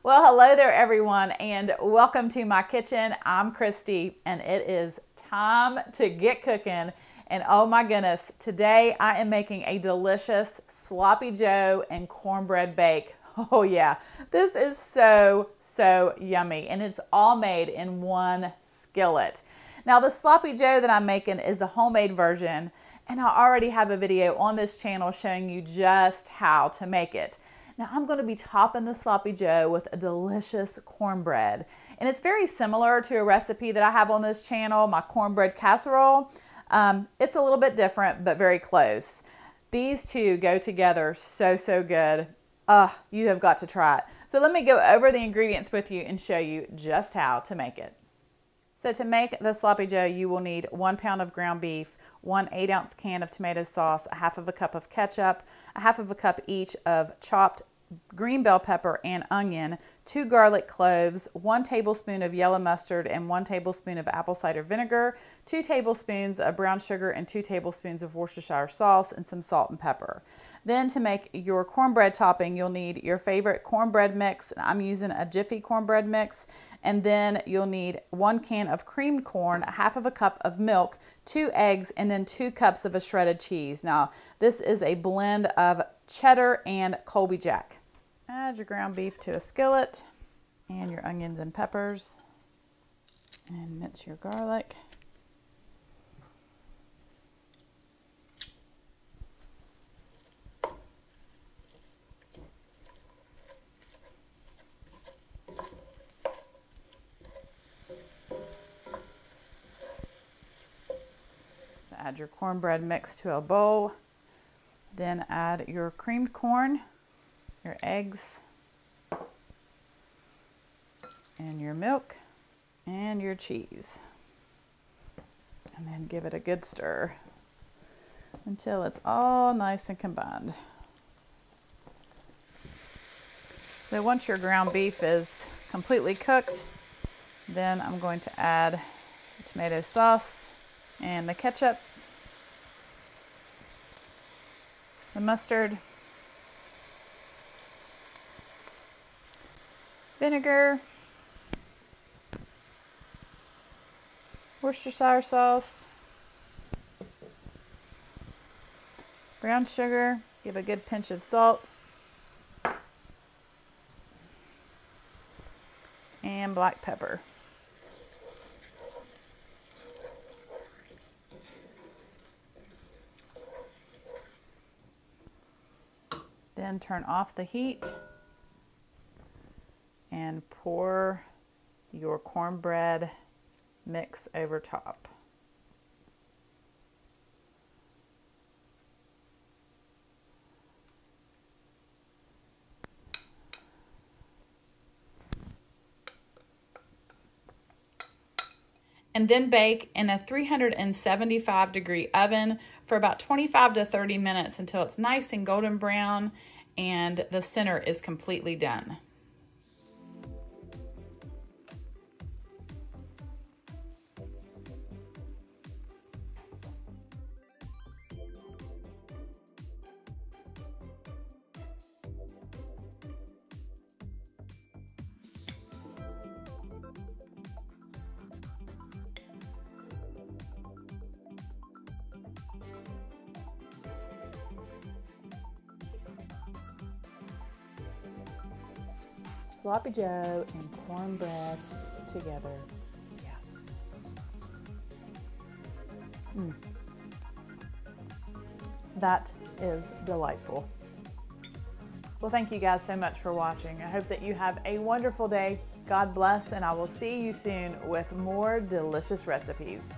Well, hello there everyone and welcome to my kitchen. I'm Christy and it is time to get cooking. And oh my goodness, today I am making a delicious Sloppy Joe and cornbread bake. Oh yeah, this is so yummy and it's all made in one skillet. Now the Sloppy Joe that I'm making is the homemade version and I already have a video on this channel showing you just how to make it. Now I'm going to be topping the Sloppy Joe with a delicious cornbread. And it's very similar to a recipe that I have on this channel, my cornbread casserole. It's a little bit different, but very close. These two go together so good. You have got to try it. So let me go over the ingredients with you and show you just how to make it. So to make the Sloppy Joe, you will need 1 pound of ground beef, 1 8-ounce can of tomato sauce, a half of a cup of ketchup, a half of a cup each of chopped green bell pepper and onion, 2 garlic cloves, 1 tablespoon of yellow mustard and 1 tablespoon of apple cider vinegar, 2 tablespoons of brown sugar and 2 tablespoons of Worcestershire sauce, and some salt and pepper. Then to make your cornbread topping, you'll need your favorite cornbread mix. I'm using a Jiffy cornbread mix. And then you'll need 1 can of creamed corn, a half of a cup of milk, 2 eggs, and then 2 cups of a shredded cheese. Now, this is a blend of cheddar and Colby Jack. Add your ground beef to a skillet and your onions and peppers. And mince your garlic. Add your cornbread mix to a bowl, then add your creamed corn, your eggs, and your milk, and your cheese. And then give it a good stir until it's all nice and combined. So once your ground beef is completely cooked, then I'm going to add the tomato sauce and the ketchup, the mustard, vinegar, Worcestershire sauce, brown sugar, give a good pinch of salt, and black pepper. Then turn off the heat and pour your cornbread mix over top. And then bake in a 375-degree oven for about 25 to 30 minutes until it's nice and golden brown and the center is completely done. Sloppy Joe and cornbread together. Yeah. That is delightful. Well, thank you guys so much for watching. I hope that you have a wonderful day. God bless, and I will see you soon with more delicious recipes.